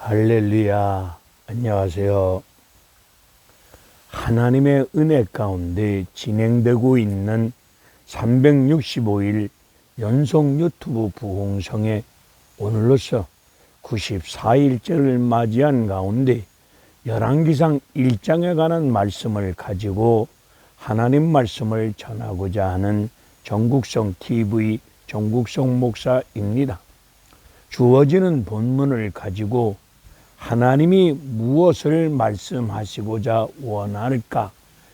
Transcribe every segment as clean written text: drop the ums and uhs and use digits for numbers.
할렐루야. 안녕하세요. 하나님의 은혜 가운데 진행되고 있는 365일 연속 유튜브 부흥성에 오늘로서 94일째를 맞이한 가운데 열왕기상 1장에 관한 말씀을 가지고 하나님 말씀을 전하고자 하는 정국성 TV 정국성 목사입니다. 주어지는 본문을 가지고 하나님이 무엇을 말씀하시고자 원할까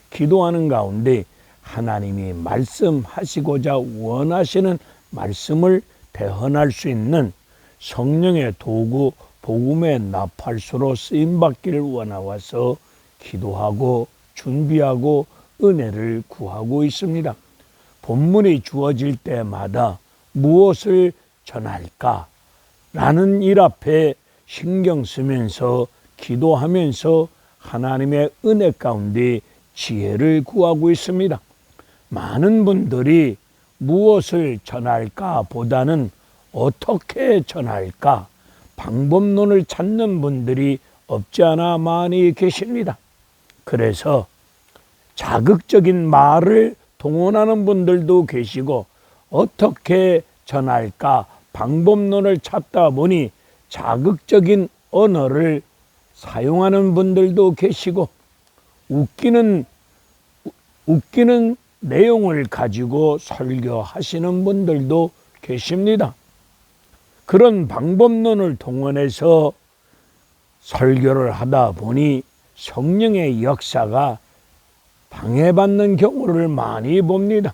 기도하는 가운데 하나님이 말씀하시고자 원하시는 말씀을 대언할 수 있는 성령의 도구 복음의 나팔수로 쓰임받기를 원하와서 기도하고 준비하고 은혜를 구하고 있습니다. 본문이 주어질 때마다 무엇을 전할까 라는 일 앞에 신경 쓰면서 기도하면서 하나님의 은혜 가운데 지혜를 구하고 있습니다. 많은 분들이 무엇을 전할까 보다는 어떻게 전할까 방법론을 찾는 분들이 없지 않아 많이 계십니다. 그래서 자극적인 말을 동원하는 분들도 계시고 어떻게 전할까 방법론을 찾다 보니 자극적인 언어를 사용하는 분들도 계시고 웃기는 내용을 가지고 설교하시는 분들도 계십니다. 그런 방법론을 동원해서 설교를 하다 보니 성령의 역사가 방해받는 경우를 많이 봅니다.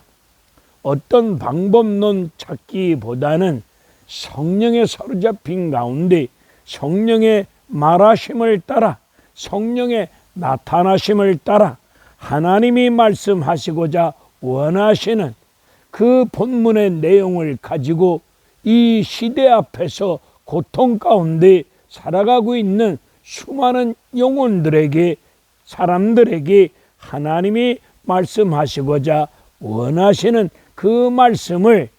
어떤 방법론 찾기보다는 성령의 사로잡힌 가운데 성령의 말하심을 따라 성령의 나타나심을 따라 하나님이 말씀하시고자 원하시는 그 본문의 내용을 가지고 이 시대 앞에서 고통 가운데 살아가고 있는 수많은 영혼들에게 사람들에게 하나님이 말씀하시고자 원하시는 그 말씀을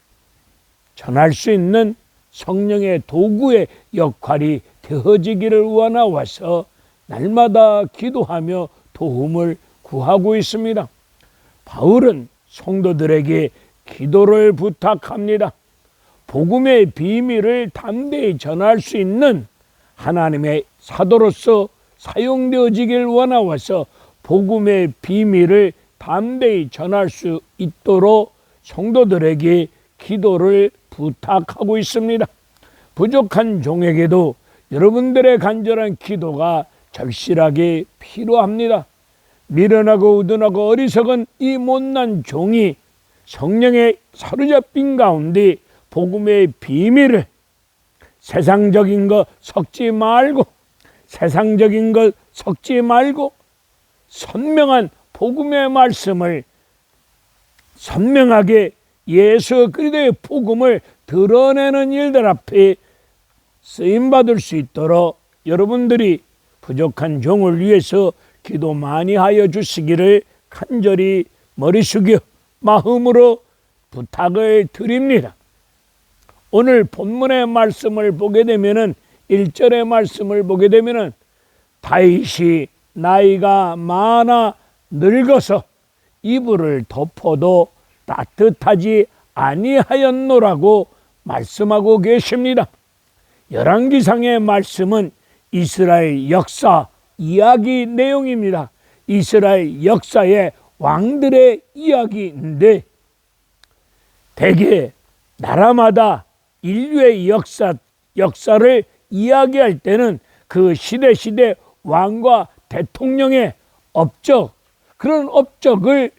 전할 수 있는 성령의 도구의 역할이 되어지기를 원하와서 날마다 기도하며 도움을 구하고 있습니다. 바울은 성도들에게 기도를 부탁합니다. 복음의 비밀을 담대히 전할 수 있는 하나님의 사도로서 사용되어지길 원하와서 복음의 비밀을 담대히 전할 수 있도록 성도들에게 기도를 부탁하고 있습니다. 부족한 종에게도 여러분들의 간절한 기도가 절실하게 필요합니다. 미련하고 우둔하고 어리석은 이 못난 종이 성령의 사로잡힌 가운데 복음의 비밀을 세상적인 것 섞지 말고 선명한 복음의 말씀을 선명하게 예수 그리스도의 복음을 드러내는 일들 앞에 쓰임받을 수 있도록 여러분들이 부족한 종을 위해서 기도 많이 하여 주시기를 간절히 머리 숙여 마음으로 부탁을 드립니다. 오늘 본문의 말씀을 보게 되면은 1절의 말씀을 보게 되면은 다윗이 나이가 많아 늙어서 이불을 덮어도 따뜻하지 아니하였노라고 말씀하고 계십니다. 열왕기상의 말씀은 이스라엘 역사 이야기 내용입니다. 이스라엘 역사의 왕들의 이야기인데 대개 나라마다 인류의 역사를 이야기할 때는 그 시대 왕과 대통령의 업적 그런 업적을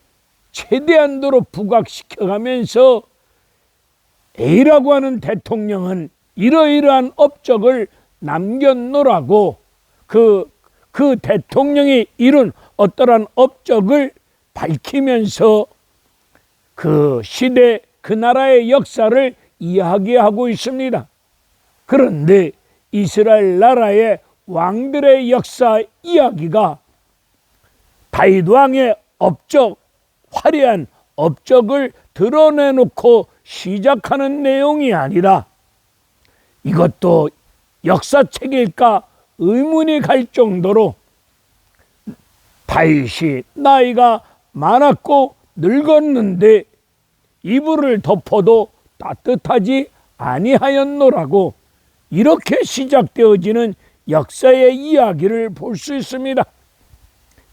최대한도로 부각시켜가면서 A라고 하는 대통령은 이러이러한 업적을 남겼노라고 그 대통령이 이룬 어떠한 업적을 밝히면서 그 시대 그 나라의 역사를 이야기하고 있습니다. 그런데 이스라엘 나라의 왕들의 역사 이야기가 다윗 왕의 업적 화려한 업적을 드러내놓고 시작하는 내용이 아니라 이것도 역사책일까 의문이 갈 정도로 다윗이 나이가 많았고 늙었는데 이불을 덮어도 따뜻하지 아니하였노라고, 이렇게 시작되어지는 역사의 이야기를 볼 수 있습니다.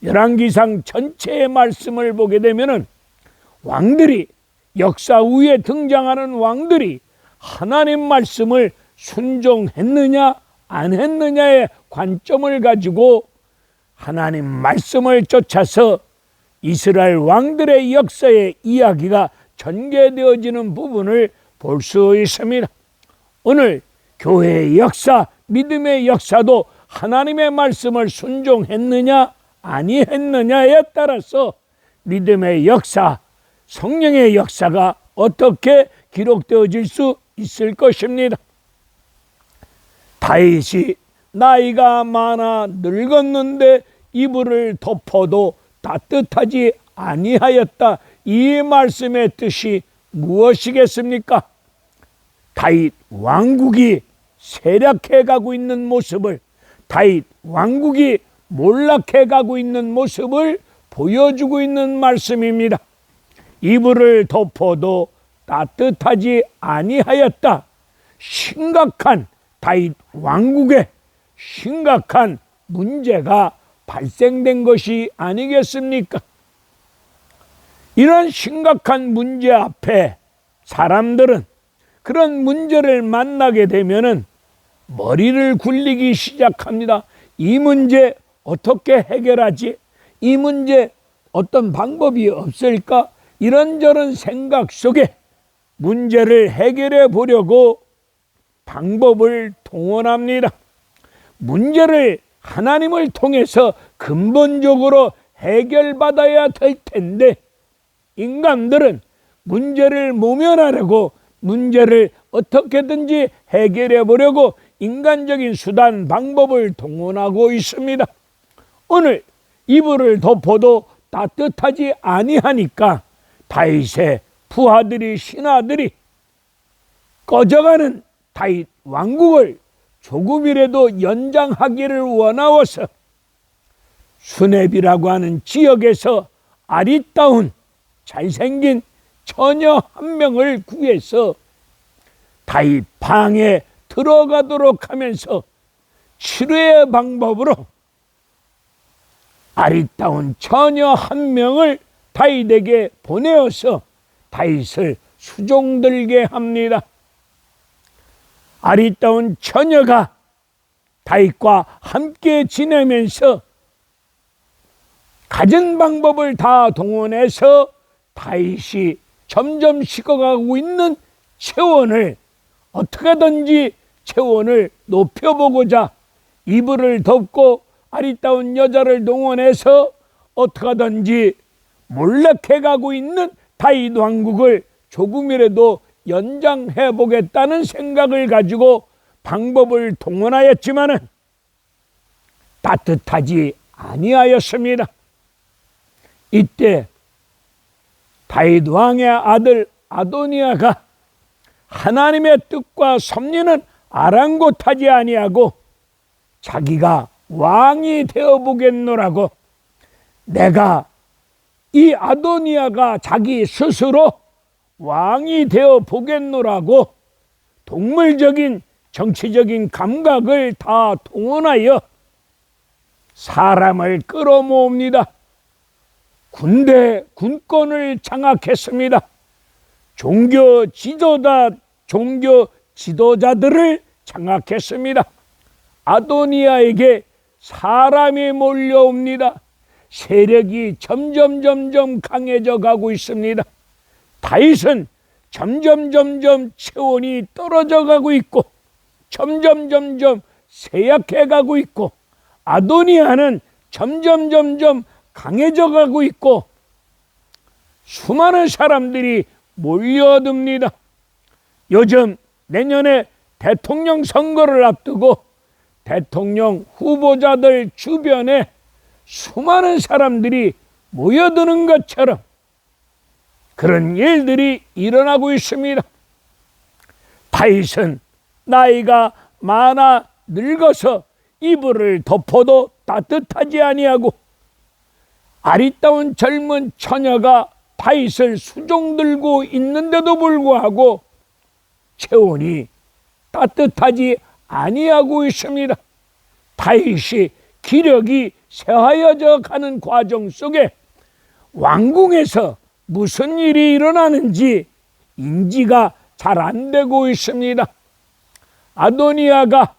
열왕기상 전체의 말씀을 보게 되면은 왕들이, 역사 위에 등장하는 왕들이 하나님 말씀을 순종했느냐 안 했느냐의 관점을 가지고 하나님 말씀을 쫓아서 이스라엘 왕들의 역사의 이야기가 전개되어지는 부분을 볼 수 있습니다. 오늘 교회의 역사, 믿음의 역사도 하나님의 말씀을 순종했느냐 아니했느냐에 따라서 믿음의 역사, 성령의 역사가 어떻게 기록되어질 수 있을 것입니다. 다윗이 나이가 많아 늙었는데 이불을 덮어도 따뜻하지 아니하였다. 이 말씀의 뜻이 무엇이겠습니까? 다윗 왕국이 쇠락해 가고 있는 모습을, 다윗 왕국이 몰락해 가고 있는 모습을 보여주고 있는 말씀입니다. 이불을 덮어도 따뜻하지 아니하였다. 심각한, 다윗 왕국에 심각한 문제가 발생된 것이 아니겠습니까? 이런 심각한 문제 앞에 사람들은 그런 문제를 만나게 되면은 머리를 굴리기 시작합니다. 이 문제 어떻게 해결하지? 이 문제 어떤 방법이 없을까? 이런저런 생각 속에 문제를 해결해 보려고 방법을 동원합니다. 문제를 하나님을 통해서 근본적으로 해결받아야 될 텐데 인간들은 문제를 모면하려고, 문제를 어떻게든지 해결해 보려고 인간적인 수단, 방법을 동원하고 있습니다. 오늘 이불을 덮어도 따뜻하지 아니하니까 다윗의 부하들이, 신하들이 꺼져가는 다윗 왕국을 조금이라도 연장하기를 원하어서 수렙이라고 하는 지역에서 아리따운 잘생긴 처녀 한 명을 구해서 다윗 방에 들어가도록 하면서 치료의 방법으로 아리따운 처녀 한 명을 다윗에게 보내어서 다윗을 수종들게 합니다. 아리따운 처녀가 다윗과 함께 지내면서 가진 방법을 다 동원해서 다윗이 점점 식어가고 있는 체온을 어떻게든지 체온을 높여보고자 이불을 덮고 아리따운 여자를 동원해서 어떻게든지 몰락해가고 있는 다윗 왕국을 조금이라도 연장해 보겠다는 생각을 가지고 방법을 동원하였지만은 따뜻하지 아니하였습니다. 이때 다윗 왕의 아들 아도니아가 하나님의 뜻과 섭리는 아랑곳하지 아니하고 자기가 왕이 되어 보겠노라고, 내가 이 아도니아가 자기 스스로 왕이 되어 보겠노라고 동물적인 정치적인 감각을 다 동원하여 사람을 끌어모읍니다. 군권을 장악했습니다. 종교 지도자들을 장악했습니다. 아도니아에게 사람이 몰려옵니다. 세력이 점점 강해져 가고 있습니다. 다윗은 점점 체온이 떨어져 가고 있고 점점 쇠약해 가고 있고 아도니아는 점점 강해져 가고 있고 수많은 사람들이 몰려듭니다. 요즘 내년에 대통령 선거를 앞두고 대통령 후보자들 주변에 수많은 사람들이 모여드는 것처럼 그런 일들이 일어나고 있습니다. 다윗은 나이가 많아 늙어서 이불을 덮어도 따뜻하지 아니하고 아리따운 젊은 처녀가 다윗을 수종들고 있는데도 불구하고 체온이 따뜻하지 아니하고 있습니다. 다윗이 기력이 쇠하여져 가는 과정 속에 왕궁에서 무슨 일이 일어나는지 인지가 잘 안 되고 있습니다. 아도니아가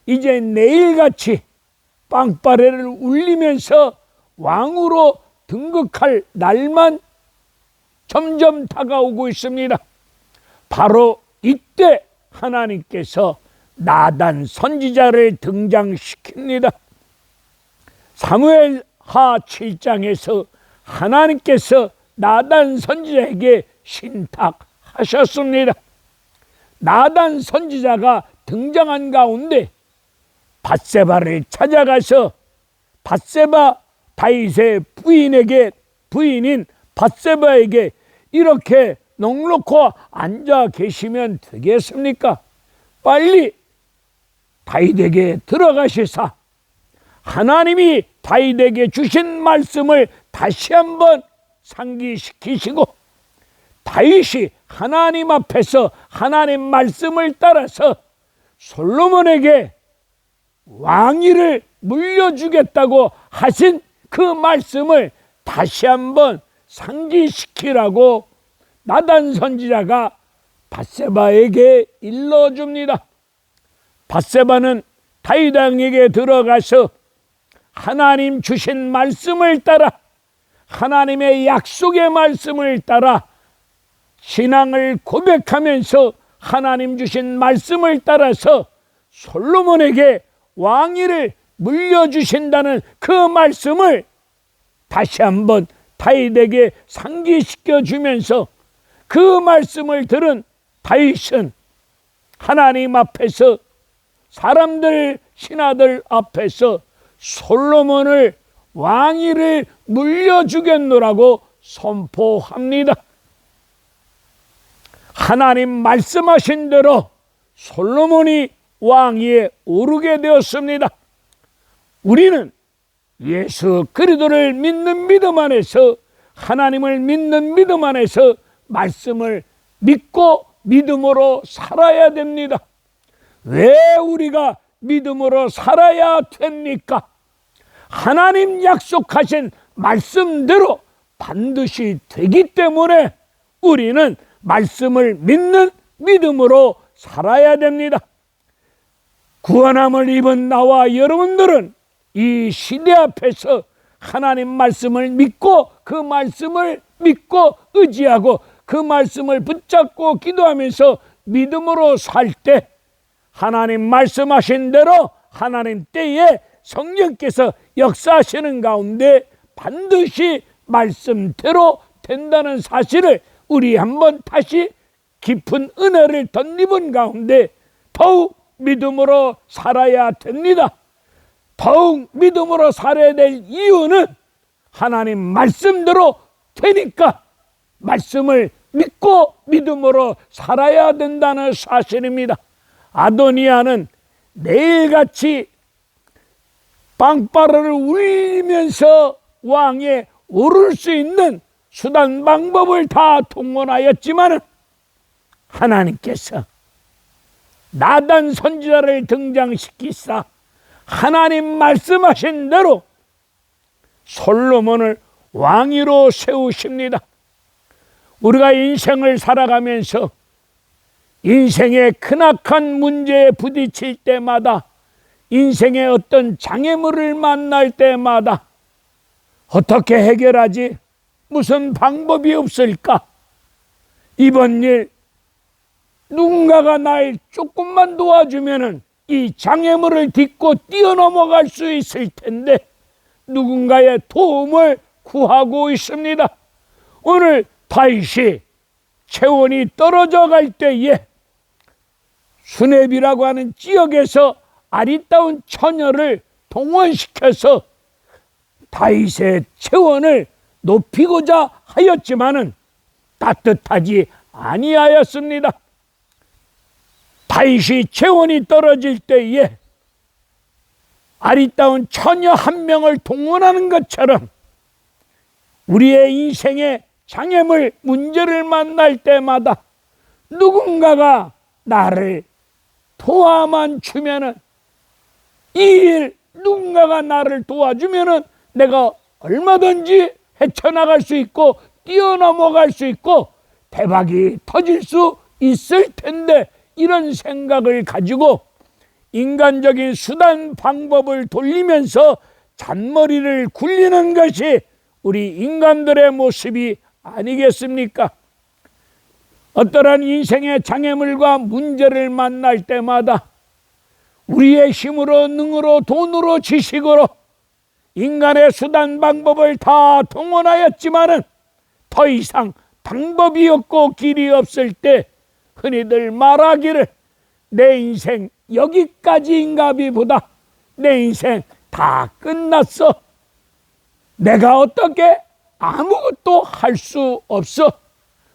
이제 내일같이 빵빠레를 울리면서 왕으로 등극할 날만 점점 다가오고 있습니다. 바로 이때 하나님께서 나단 선지자를 등장시킵니다. 사무엘하 7장에서 하나님께서 나단 선지자에게 신탁하셨습니다. 나단 선지자가 등장한 가운데 밧세바를 찾아가서 밧세바 다윗의 부인인 밧세바에게 이렇게 넉넉히 앉아 계시면 되겠습니까? 빨리 다윗에게 들어가시사 하나님이 다윗에게 주신 말씀을 다시 한번 상기시키시고 다윗이 하나님 앞에서 하나님 말씀을 따라서 솔로몬에게 왕위를 물려주겠다고 하신 그 말씀을 다시 한번 상기시키라고 나단 선지자가 밧세바에게 일러줍니다. 밧세바는 다윗 왕에게 들어가서 하나님 주신 말씀을 따라 하나님의 약속의 말씀을 따라 신앙을 고백하면서 하나님 주신 말씀을 따라서 솔로몬에게 왕위를 물려주신다는 그 말씀을 다시 한번 다윗에게 상기시켜 주면서 그 말씀을 들은 다윗은 하나님 앞에서 사람들 신하들 앞에서 솔로몬을 왕위를 물려주겠노라고 선포합니다. 하나님 말씀하신 대로 솔로몬이 왕위에 오르게 되었습니다. 우리는 예수 그리스도를 믿는 믿음 안에서 하나님을 믿는 믿음 안에서 말씀을 믿고 믿음으로 살아야 됩니다. 왜 우리가 믿음으로 살아야 됩니까? 하나님 약속하신 말씀대로 반드시 되기 때문에 우리는 말씀을 믿는 믿음으로 살아야 됩니다. 구원함을 입은 나와 여러분들은 이 시대 앞에서 하나님 말씀을 믿고 그 말씀을 믿고 의지하고 그 말씀을 붙잡고 기도하면서 믿음으로 살 때 하나님 말씀하신 대로 하나님 때에 성령께서 역사하시는 가운데 반드시 말씀대로 된다는 사실을 우리 한번 다시 깊은 은혜를 덧입은 가운데 더욱 믿음으로 살아야 됩니다. 더욱 믿음으로 살아야 될 이유는 하나님 말씀대로 되니까 말씀을 믿고 믿음으로 살아야 된다는 사실입니다. 아도니아는 내일같이 빵빠레를 울리면서 왕에 오를 수 있는 수단 방법을 다 동원하였지만 하나님께서 나단 선지자를 등장시키사 하나님 말씀하신 대로 솔로몬을 왕위로 세우십니다. 우리가 인생을 살아가면서 인생의 크나큰 문제에 부딪힐 때마다 인생의 어떤 장애물을 만날 때마다 어떻게 해결하지? 무슨 방법이 없을까? 이번 일 누군가가 날 조금만 도와주면은 이 장애물을 딛고 뛰어넘어갈 수 있을 텐데 누군가의 도움을 구하고 있습니다. 오늘 다윗이 체온이 떨어져 갈 때에 수렙이라고 하는 지역에서 아리따운 처녀를 동원시켜서 다윗의 체온을 높이고자 하였지만은 따뜻하지 아니하였습니다. 다윗이 체온이 떨어질 때에 아리따운 처녀 한 명을 동원하는 것처럼 우리의 인생의 장애물, 문제를 만날 때마다 누군가가 나를 도와만 주면은, 이 일 누군가가 나를 도와주면은 내가 얼마든지 헤쳐나갈 수 있고 뛰어넘어갈 수 있고 대박이 터질 수 있을 텐데, 이런 생각을 가지고 인간적인 수단 방법을 돌리면서 잔머리를 굴리는 것이 우리 인간들의 모습이 아니겠습니까? 어떠한 인생의 장애물과 문제를 만날 때마다 우리의 힘으로, 능으로, 돈으로, 지식으로 인간의 수단 방법을 다 동원하였지만은 더 이상 방법이 없고 길이 없을 때 흔히들 말하기를 내 인생 여기까지인가비보다 내 인생 다 끝났어. 내가 어떻게 아무것도 할 수 없어.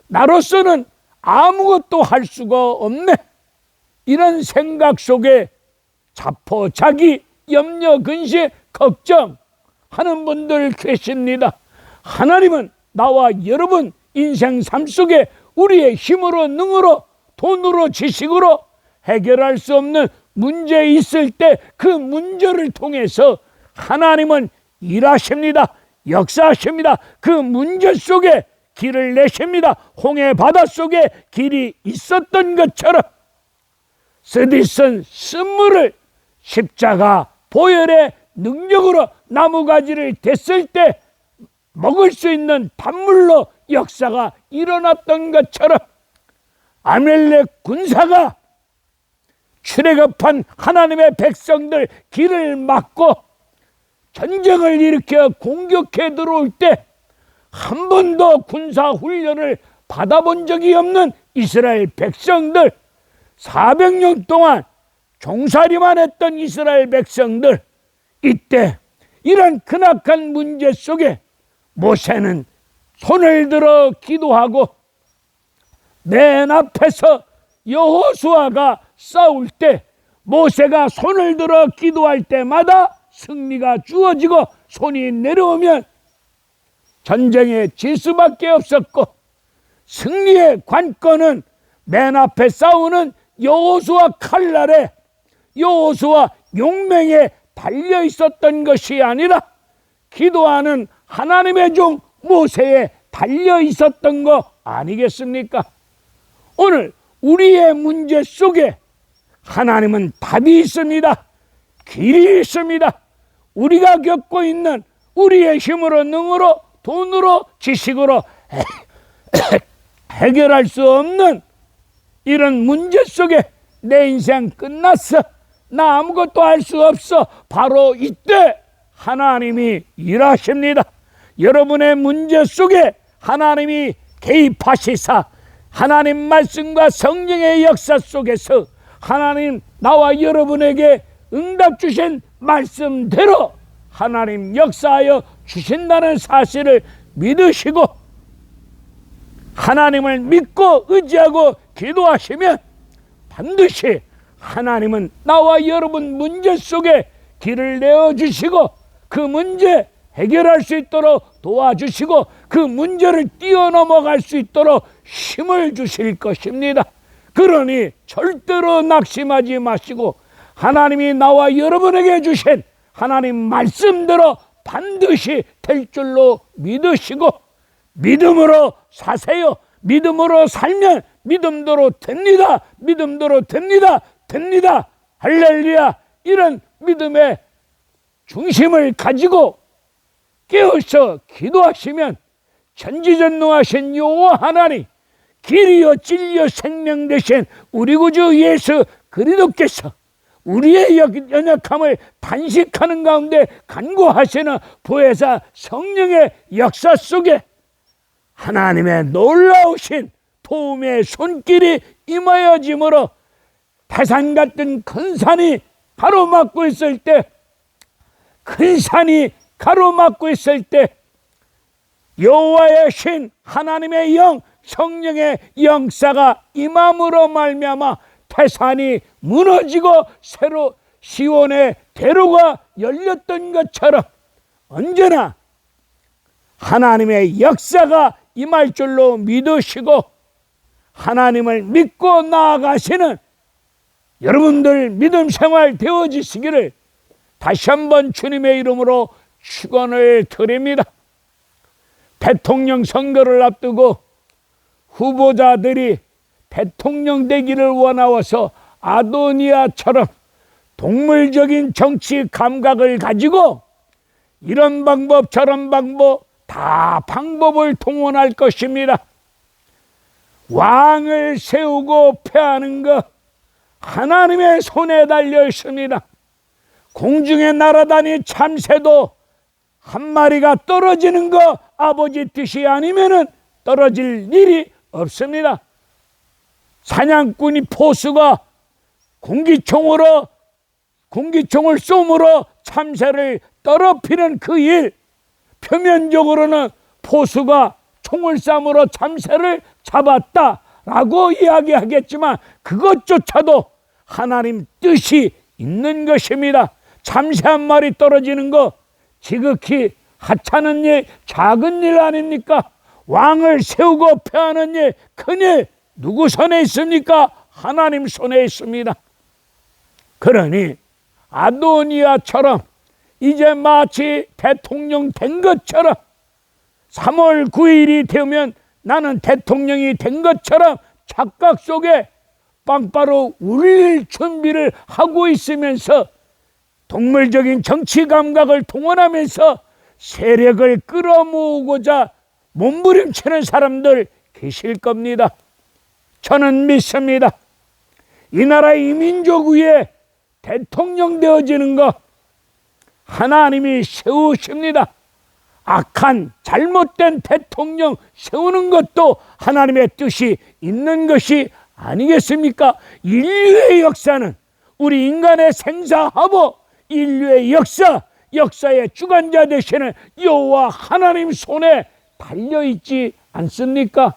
나로서는 아무것도 할 수가 없네. 이런 생각 속에 자포자기, 염려, 근심, 걱정하는 분들 계십니다. 하나님은 나와 여러분 인생 삶 속에 우리의 힘으로, 능으로, 돈으로, 지식으로 해결할 수 없는 문제 있을 때 그 문제를 통해서 하나님은 일하십니다. 역사하십니다. 그 문제 속에 길을 내십니다. 홍해 바다 속에 길이 있었던 것처럼 쓰디쓴 쓴물을 십자가 보혈의 능력으로 나무가지를 댔을 때 먹을 수 있는 단물로 역사가 일어났던 것처럼 아멜렉 군사가 출애굽한 하나님의 백성들 길을 막고 전쟁을 일으켜 공격해 들어올 때 한 번도 군사 훈련을 받아본 적이 없는 이스라엘 백성들, 400년 동안 종살이만 했던 이스라엘 백성들, 이때 이런 크나큰 문제 속에 모세는 손을 들어 기도하고 맨 앞에서 여호수아가 싸울 때 모세가 손을 들어 기도할 때마다 승리가 주어지고 손이 내려오면 전쟁에 질 수밖에 없었고, 승리의 관건은 맨 앞에 싸우는 여호수아 칼날에, 여호수아 용맹에 달려 있었던 것이 아니라 기도하는 하나님의 종 모세에 달려 있었던 거 아니겠습니까? 오늘 우리의 문제 속에 하나님은 답이 있습니다. 길이 있습니다. 우리가 겪고 있는 우리의 힘으로, 능으로, 돈으로, 지식으로 해결할 수 없는 이런 문제 속에 내 인생 끝났어, 나 아무것도 할 수 없어, 바로 이때 하나님이 일하십니다. 여러분의 문제 속에 하나님이 개입하시사 하나님 말씀과 성령의 역사 속에서 하나님 나와 여러분에게 응답 주신 말씀대로 하나님 역사하여 주신다는 사실을 믿으시고 하나님을 믿고 의지하고 기도하시면 반드시 하나님은 나와 여러분 문제 속에 길을 내어주시고 그 문제 해결할 수 있도록 도와주시고 그 문제를 뛰어넘어갈 수 있도록 힘을 주실 것입니다. 그러니 절대로 낙심하지 마시고 하나님이 나와 여러분에게 주신 하나님 말씀대로 반드시 될 줄로 믿으시고 믿음으로 사세요. 믿음으로 살면 믿음대로 됩니다. 믿음대로 됩니다. 됩니다. 할렐루야. 이런 믿음의 중심을 가지고 깨어서 기도하시면 전지전능하신 여호와 하나님, 길이요 진리요 생명 되신 우리 구주 예수 그리스도께서 우리의 연약함을 단식하는 가운데 간구하시는 보혜사 성령의 역사 속에 하나님의 놀라우신 도움의 손길이 임하여짐으로 태산 같은 큰 산이 가로막고 있을 때, 큰 산이 가로막고 있을 때 여호와의 신 하나님의 영 성령의 역사가 임함으로 말미암아 태산이 무너지고 새로 시온의 대로가 열렸던 것처럼 언제나 하나님의 역사가 임할 줄로 믿으시고 하나님을 믿고 나아가시는 여러분들 믿음 생활 되어지시기를 다시 한번 주님의 이름으로 축원을 드립니다. 대통령 선거를 앞두고 후보자들이 대통령 되기를 원하어서 아도니아처럼 동물적인 정치 감각을 가지고 이런 방법 저런 방법 다 방법을 동원할 것입니다. 왕을 세우고 패하는 것 하나님의 손에 달려 있습니다. 공중에 날아다니 참새도 한 마리가 떨어지는 거 아버지 뜻이 아니면은 떨어질 일이 없습니다. 사냥꾼이 포수가 공기총을 쏘므로 참새를 떨어뜨리는 그 일, 표면적으로는 포수가 총을 쏴므로 참새를 잡았다라고 이야기하겠지만 그것조차도 하나님 뜻이 있는 것입니다. 참새 한 마리 떨어지는 거 지극히 하찮은 일, 작은 일 아닙니까? 왕을 세우고 패하는 일, 큰일 누구 손에 있습니까? 하나님 손에 있습니다. 그러니 아도니아처럼 이제 마치 대통령 된 것처럼 3월 9일이 되면 나는 대통령이 된 것처럼 착각 속에 빵빠로 울릴 준비를 하고 있으면서 동물적인 정치 감각을 동원하면서 세력을 끌어모으고자 몸부림치는 사람들 계실 겁니다. 저는 믿습니다. 이 나라 이 민족 위에 대통령 되어지는 것 하나님이 세우십니다. 악한 잘못된 대통령 세우는 것도 하나님의 뜻이 있는 것이 아니겠습니까? 인류의 역사는 우리 인간의 생사하고 인류의 역사의 주관자 되시는 여호와 하나님 손에 달려있지 않습니까?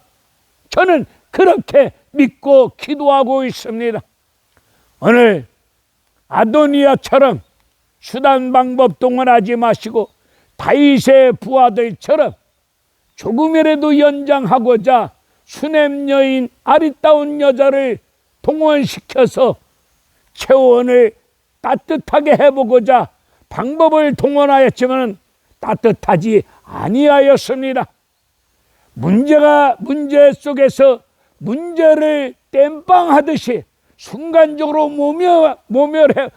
저는 그렇게 믿고 기도하고 있습니다. 오늘 아도니아처럼 수단 방법 동원하지 마시고 다윗의 부하들처럼 조금이라도 연장하고자 수냄 여인 아리따운 여자를 동원시켜서 체온을 따뜻하게 해보고자 방법을 동원하였지만 따뜻하지 아니하였습니다. 문제 속에서 문제를 땜빵하듯이 순간적으로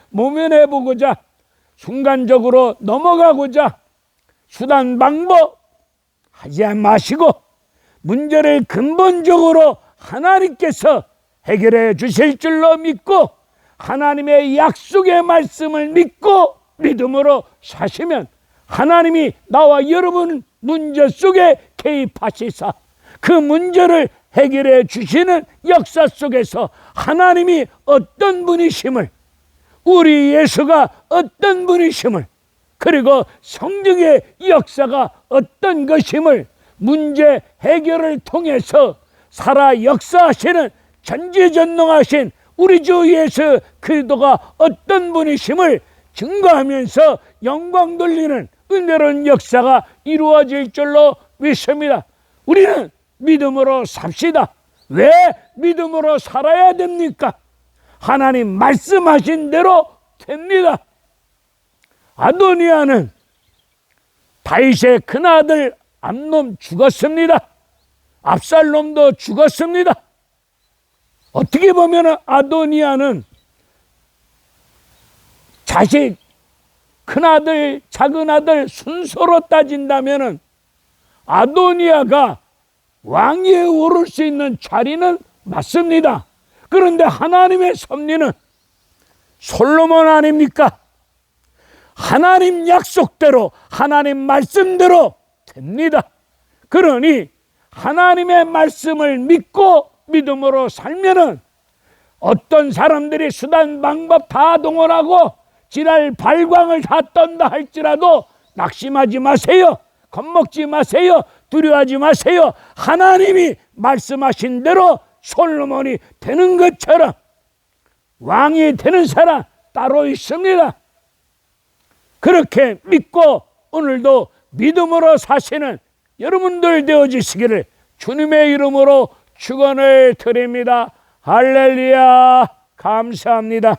모면해보고자 순간적으로 넘어가고자 수단 방법 하지 마시고 문제를 근본적으로 하나님께서 해결해 주실 줄로 믿고 하나님의 약속의 말씀을 믿고 믿음으로 사시면 하나님이 나와 여러분 문제 속에 개입하시사 그 문제를 해결해 주시는 역사 속에서 하나님이 어떤 분이심을 우리 예수가 어떤 분이심을 그리고 성령의 역사가 어떤 것임을 문제 해결을 통해서 살아 역사하시는 전지전능하신 우리 주 예수 그리스도가 어떤 분이심을 증거하면서 영광 돌리는 은혜로운 역사가 이루어질 줄로 믿습니다. 우리는 믿음으로 삽시다. 왜 믿음으로 살아야 됩니까? 하나님 말씀하신 대로 됩니다. 아도니아는 다윗의 큰아들 암논 죽었습니다. 압살롬도 죽었습니다. 어떻게 보면 아도니아는 자식, 큰아들, 작은아들 순서로 따진다면 아도니아가 왕위에 오를 수 있는 자리는 맞습니다. 그런데 하나님의 섭리는 솔로몬 아닙니까? 하나님 약속대로 하나님 말씀대로 됩니다. 그러니 하나님의 말씀을 믿고 믿음으로 살면은 어떤 사람들이 수단 방법 다 동원하고 지랄 발광을 다 떤다 할지라도 낙심하지 마세요. 겁먹지 마세요. 두려워하지 마세요. 하나님이 말씀하신 대로 솔로몬이 되는 것처럼 왕이 되는 사람 따로 있습니다. 그렇게 믿고 오늘도 믿음으로 사시는 여러분들 되어지시기를 주님의 이름으로 축원을 드립니다. 할렐루야. 감사합니다.